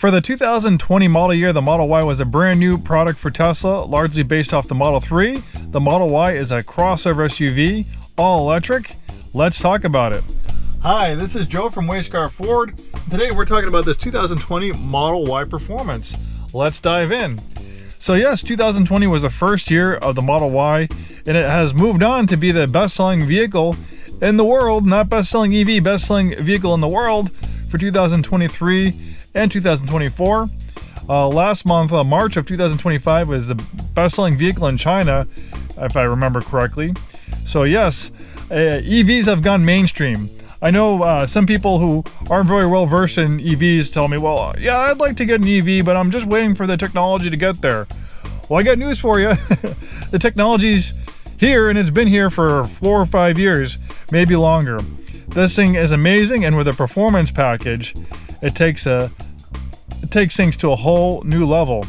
For the 2020 model year, the Model Y was a brand new product for Tesla, largely based off the Model 3. The Model Y is a crossover SUV, all electric. Let's talk about it. Hi, this is Joe from Way Scarff Ford. Today we're talking about this 2020 Model Y performance. Let's dive in. So yes, 2020 was the first year of the Model Y, and it has moved on to be the best-selling vehicle in the world, not best-selling EV, best-selling vehicle in the world for 2023 and 2024. Last month, March of 2025, was the best-selling vehicle in China, if I remember correctly. So yes, EVs have gone mainstream. I know some people who aren't very well versed in EVs tell me, well, yeah, I'd like to get an EV, but I'm just waiting for the technology to get there. Well, I got news for you. The technology's here, and it's been here for 4 or 5 years, maybe longer. This thing is amazing, and with a performance package, it takes things to a whole new level.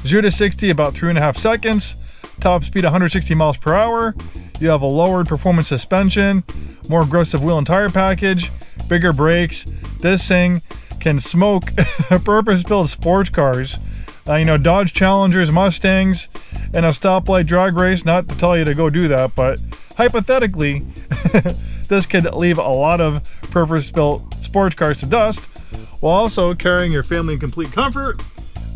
0 to 60 about 3.5 seconds. Top speed 160 miles per hour. You have a lowered performance suspension, more aggressive wheel and tire package, bigger brakes. This thing can smoke purpose-built sports cars. Dodge Challengers, Mustangs, and a stoplight drag race. Not to tell you to go do that, but hypothetically, this could leave a lot of purpose-built sports cars to dust, while also carrying your family in complete comfort.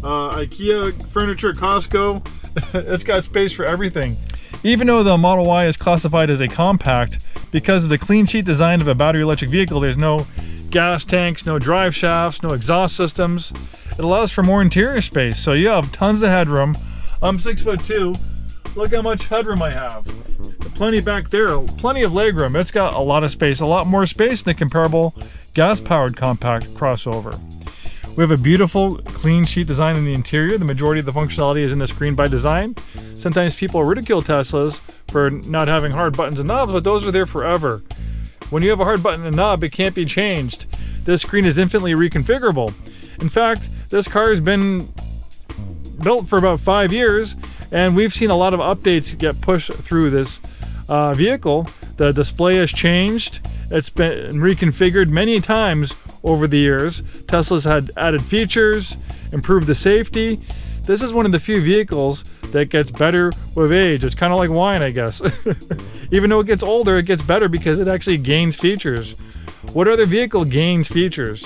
IKEA furniture, Costco. It's got space for everything. Even though the Model Y is classified as a compact, because of the clean sheet design of a battery electric vehicle, there's no gas tanks, no drive shafts, no exhaust systems. It allows for more interior space, so you have tons of headroom. I'm 6'2". Look how much headroom I have. Plenty back there, plenty of legroom. It's got a lot of space, a lot more space than a comparable gas-powered compact crossover. We have a beautiful clean sheet design in the interior. The majority of the functionality is in the screen by design. Sometimes people ridicule Teslas for not having hard buttons and knobs, but those are there forever. When you have a hard button and knob, it can't be changed. This screen is infinitely reconfigurable. In fact, this car has been built for about 5 years, and we've seen a lot of updates get pushed through this vehicle. The display has changed. It's been reconfigured many times over the years. Tesla's had added features, improved the safety. This is one of the few vehicles that gets better with age. It's kind of like wine, I guess. Even though it gets older, it gets better because it actually gains features. What other vehicle gains features?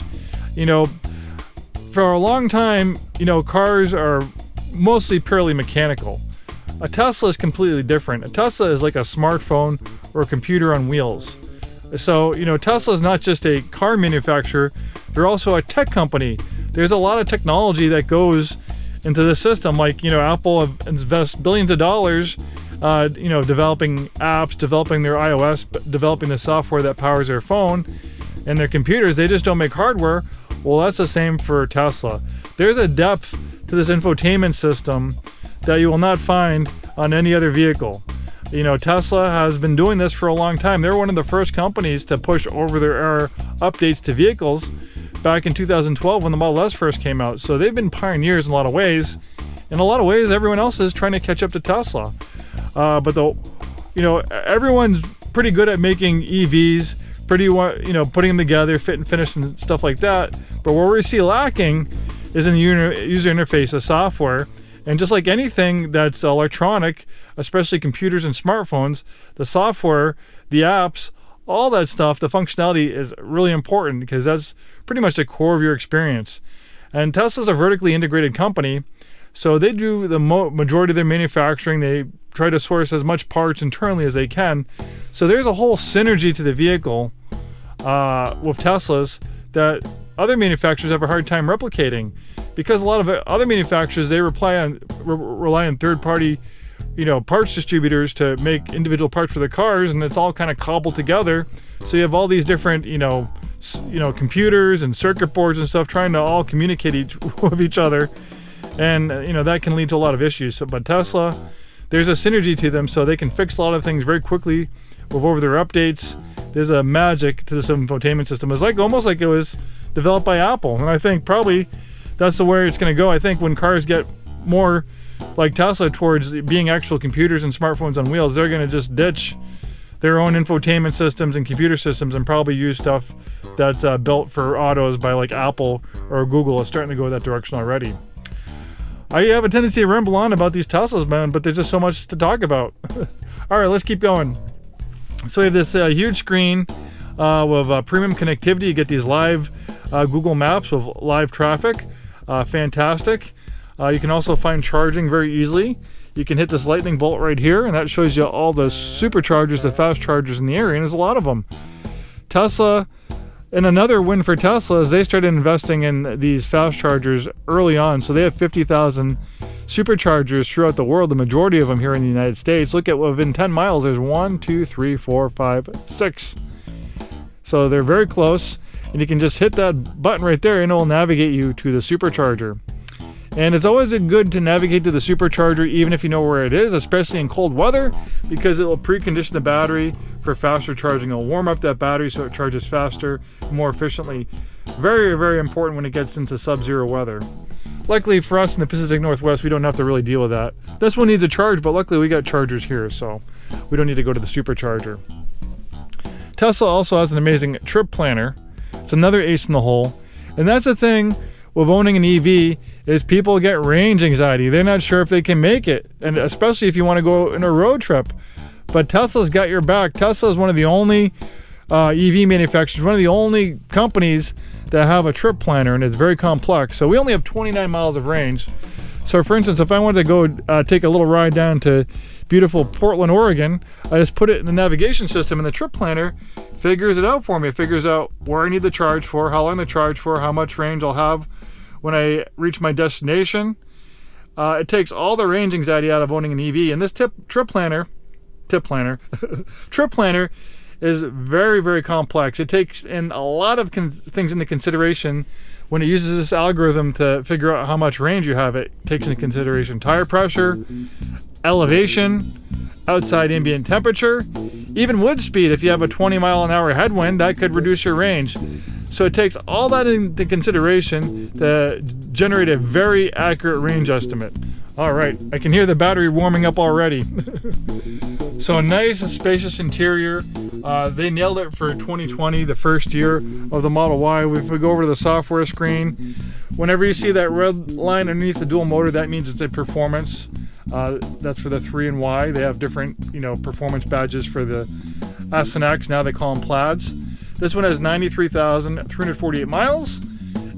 For a long time, cars are mostly purely mechanical. A Tesla is completely different. A Tesla is like a smartphone or a computer on wheels. So, Tesla is not just a car manufacturer, they're also a tech company. There's a lot of technology that goes into the system. Like, Apple invests billions of dollars, developing apps, developing their iOS, developing the software that powers their phone and their computers. They just don't make hardware. Well, that's the same for Tesla. There's a depth to this infotainment system that you will not find on any other vehicle. Tesla has been doing this for a long time. They're one of the first companies to push over-the-air updates to vehicles back in 2012 when the Model S first came out. So they've been pioneers in a lot of ways. In a lot of ways, everyone else is trying to catch up to Tesla. Everyone's pretty good at making EVs, putting them together, fit and finish and stuff like that. But what we see lacking is in the user interface, the software. And just like anything that's electronic, especially computers and smartphones, the software, the apps, all that stuff, the functionality is really important because that's pretty much the core of your experience. And Tesla's a vertically integrated company, so they do the majority of their manufacturing. They try to source as much parts internally as they can. So there's a whole synergy to the vehicle with Teslas that other manufacturers have a hard time replicating, because a lot of other manufacturers, they rely on third-party parts distributors to make individual parts for their cars, and it's all kind of cobbled together. So you have all these different computers and circuit boards and stuff trying to all communicate with each other, and that can lead to a lot of issues. But Tesla, there's a synergy to them, so they can fix a lot of things very quickly with over-the-air updates. There's a magic to this infotainment system. It's almost like it was developed by Apple, and I think probably that's the way it's going to go. I think when cars get more like Tesla towards being actual computers and smartphones on wheels, they're going to just ditch their own infotainment systems and computer systems, and probably use stuff that's built for autos by like Apple or Google. Is starting to go that direction already. I have a tendency to ramble on about these Teslas, man, but there's just so much to talk about. All right, let's keep going. So we have this huge screen with premium connectivity. You get these live Google Maps with live traffic. Fantastic. You can also find charging very easily. You can hit this lightning bolt right here, and that shows you all the superchargers, the fast chargers in the area, and there's a lot of them. Tesla, and another win for Tesla is they started investing in these fast chargers early on. So they have 50,000 superchargers throughout the world, the majority of them here in the United States. Look at within 10 miles, there's 1, 2, 3, 4, 5, 6. So they're very close, and you can just hit that button right there and it will navigate you to the supercharger. And it's always good to navigate to the supercharger even if you know where it is, especially in cold weather, because it will precondition the battery for faster charging. It'll warm up that battery so it charges faster, more efficiently. Very, very important when it gets into sub-zero weather. Luckily for us in the Pacific Northwest, we don't have to really deal with that. This one needs a charge, but luckily we got chargers here, so we don't need to go to the supercharger. Tesla also has an amazing trip planner. It's another ace in the hole. And that's the thing with owning an EV, is people get range anxiety. They're not sure if they can make it, and especially if you want to go on a road trip. But Tesla's got your back. Tesla is one of the only EV manufacturers, one of the only companies that have a trip planner, and it's very complex. So we only have 29 miles of range. So for instance, if I wanted to go take a little ride down to beautiful Portland, Oregon, I just put it in the navigation system, and the trip planner figures it out for me. It figures out where I need the charge for, how long the charge for, how much range I'll have when I reach my destination. It takes all the range anxiety out of owning an EV. And this trip planner is very, very complex. It takes in a lot of things into consideration when it uses this algorithm to figure out how much range you have. It takes into consideration tire pressure, elevation, outside ambient temperature, even wind speed. If you have a 20-mile-an-hour headwind, that could reduce your range. So it takes all that into consideration to generate a very accurate range estimate. All right, I can hear the battery warming up already. So a nice, spacious interior. They nailed it for 2020, the first year of the Model Y. If we go over to the software screen, whenever you see that red line underneath the dual motor, that means it's a performance. That's for the 3 and Y. They have different, performance badges for the S and X. Now they call them plaids. This one has 93,348 miles.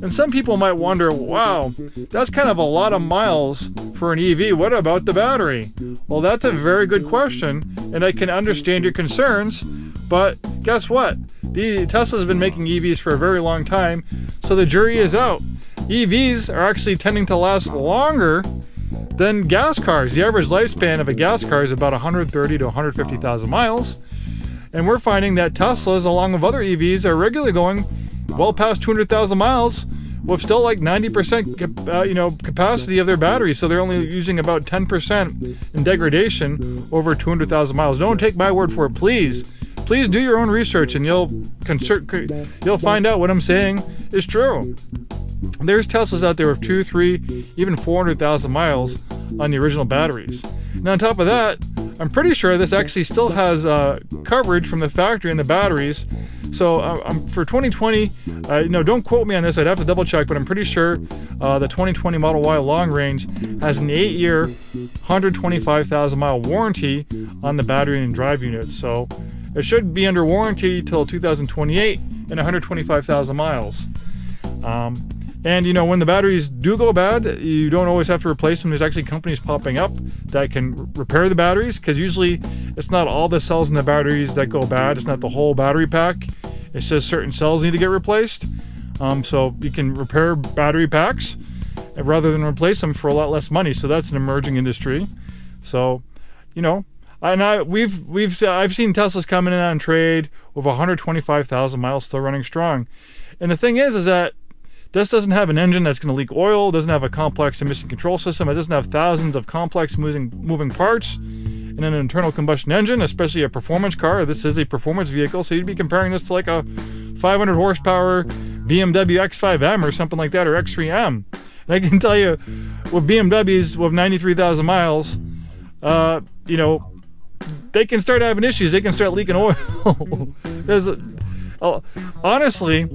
And some people might wonder, wow, that's kind of a lot of miles for an EV. What about the battery? Well, that's a very good question, and I can understand your concerns, but guess what? Tesla's been making EVs for a very long time, so the jury is out. EVs are actually tending to last longer than gas cars. The average lifespan of a gas car is about 130 to 150,000 miles. And we're finding that Teslas, along with other EVs, are regularly going well past 200,000 miles with still like 90% capacity of their batteries. So they're only using about 10% in degradation over 200,000 miles. Don't take my word for it, please. Please do your own research, and you'll find out what I'm saying is true. There's Teslas out there with 2, 3, even 400,000 miles on the original batteries. Now on top of that, I'm pretty sure this actually still has coverage from the factory in the batteries. So for 2020, don't quote me on this, I'd have to double check, but I'm pretty sure the 2020 Model Y long range has an 8-year, 125,000 mile warranty on the battery and drive unit. So it should be under warranty till 2028 and 125,000 miles. And when the batteries do go bad, you don't always have to replace them. There's actually companies popping up that can repair the batteries, because usually it's not all the cells in the batteries that go bad. It's not the whole battery pack. It's just certain cells need to get replaced. So you can repair battery packs rather than replace them for a lot less money. So that's an emerging industry. So, I've seen Teslas coming in on trade with 125,000 miles still running strong. And the thing is that this doesn't have an engine that's going to leak oil, doesn't have a complex emission control system, it doesn't have thousands of complex moving parts in an internal combustion engine, especially a performance car. This is a performance vehicle, so you'd be comparing this to like a 500 horsepower BMW X5M or something like that, or X3M. And I can tell you, with BMWs with 93,000 miles, they can start having issues. They can start leaking oil. Honestly,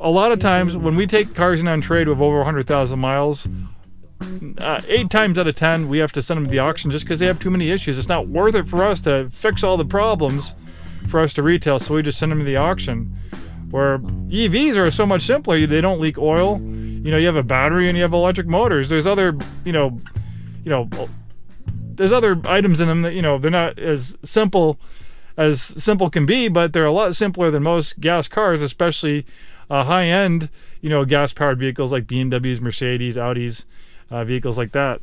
a lot of times when we take cars in on trade with over 100,000 miles, 8 times out of 10 we have to send them to the auction just because they have too many issues. It's not worth it for us to fix all the problems for us to retail, so we just send them to the auction. Where EVs are so much simpler. They don't leak oil. You know, you have a battery and you have electric motors. There's other, there's other items in them that, they're not as simple can be, but they're a lot simpler than most gas cars, especially high-end, gas-powered vehicles like BMWs, Mercedes, Audis, vehicles like that.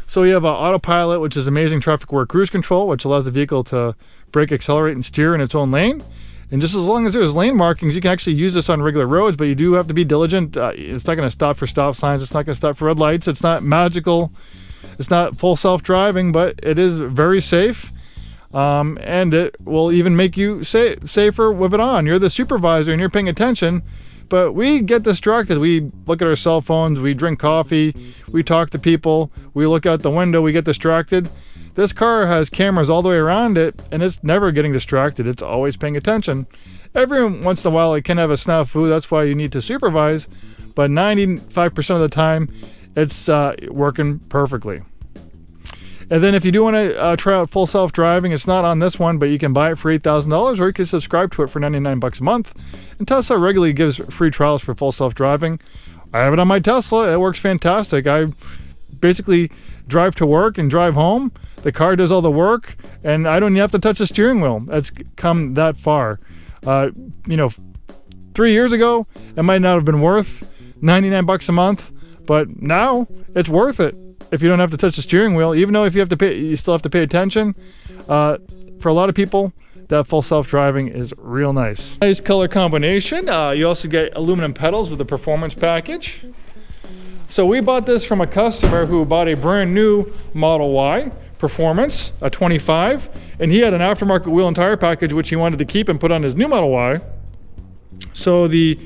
So you have Autopilot, which is amazing traffic-aware cruise control, which allows the vehicle to brake, accelerate, and steer in its own lane. And just as long as there's lane markings, you can actually use this on regular roads, but you do have to be diligent. It's not going to stop for stop signs. It's not going to stop for red lights. It's not magical. It's not full self-driving, but it is very safe. And it will even make you safer with it on. You're the supervisor and you're paying attention, but we get distracted. We look at our cell phones, we drink coffee, we talk to people, we look out the window, we get distracted. This car has cameras all the way around it, and it's never getting distracted. It's always paying attention. Every once in a while it can have a snafu. That's why you need to supervise, but 95% of the time it's working perfectly. And then if you do want to try out full self-driving, it's not on this one, but you can buy it for $8,000, or you can subscribe to it for $99 a month. And Tesla regularly gives free trials for full self-driving. I have it on my Tesla. It works fantastic. I basically drive to work and drive home. The car does all the work, and I don't even have to touch the steering wheel. It's come that far. 3 years ago, it might not have been worth $99 a month, but now it's worth it. If you don't have to touch the steering wheel, even though if you have to pay, you still have to pay attention. For a lot of people, that full self-driving is real nice. Nice color combination. You also get aluminum pedals with the performance package. So we bought this from a customer who bought a brand new Model Y Performance, a 25, and he had an aftermarket wheel and tire package which he wanted to keep and put on his new Model Y. So the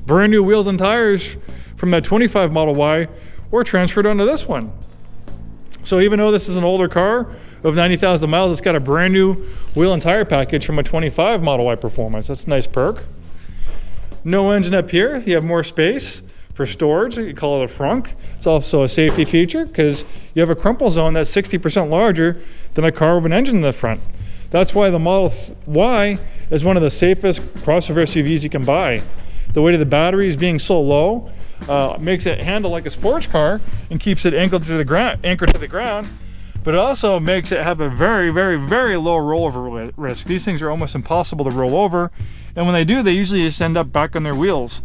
brand new wheels and tires from that 25 Model Y were transferred onto this one. So even though this is an older car of 90,000 miles, it's got a brand new wheel and tire package from a 25 Model Y Performance. That's a nice perk. No engine up here. You have more space for storage. You call it a frunk. It's also a safety feature because you have a crumple zone that's 60% larger than a car with an engine in the front. That's why the Model Y is one of the safest crossover SUVs you can buy. The weight of the batteries being so low makes it handle like a sports car and keeps it anchored to the ground, but it also makes it have a very, very, very low rollover risk. These things are almost impossible to roll over, and when they do, they usually just end up back on their wheels.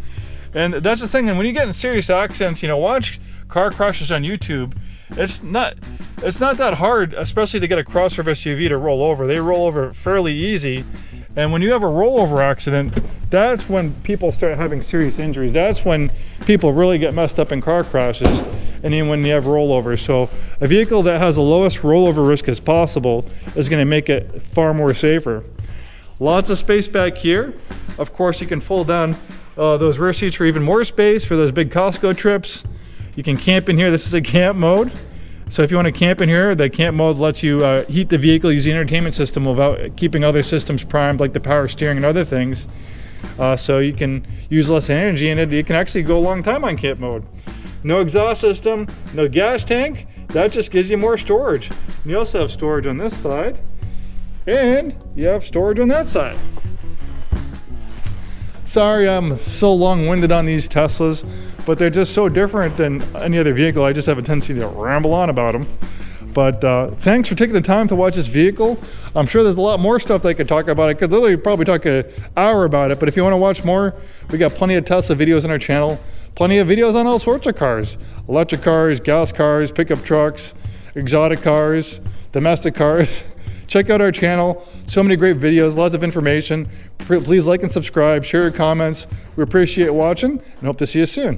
And that's the thing, and when you get in serious accidents, watch car crashes on YouTube. It's not that hard, especially to get a crossover SUV to roll over. They roll over fairly easy. And when you have a rollover accident, that's when people start having serious injuries. That's when people really get messed up in car crashes, and even when you have rollovers. So a vehicle that has the lowest rollover risk as possible is going to make it far more safer. Lots of space back here. Of course, you can fold down those rear seats for even more space for those big Costco trips. You can camp in here. This is a camp mode. So if you want to camp in here, the camp mode lets you heat the vehicle using the entertainment system without keeping other systems primed, like the power steering and other things. So you can use less energy in it. You can actually go a long time on camp mode. No exhaust system, no gas tank. That just gives you more storage. And you also have storage on this side, and you have storage on that side. Sorry I'm so long-winded on these Teslas, but they're just so different than any other vehicle. I just have a tendency to ramble on about them. But thanks for taking the time to watch this vehicle. I'm sure there's a lot more stuff that I could talk about. I could literally probably talk an hour about it, but if you want to watch more, we got plenty of Tesla videos on our channel. Plenty of videos on all sorts of cars. Electric cars, gas cars, pickup trucks, exotic cars, domestic cars. Check out our channel. So many great videos, lots of information. Please like and subscribe, share your comments. We appreciate watching and hope to see you soon.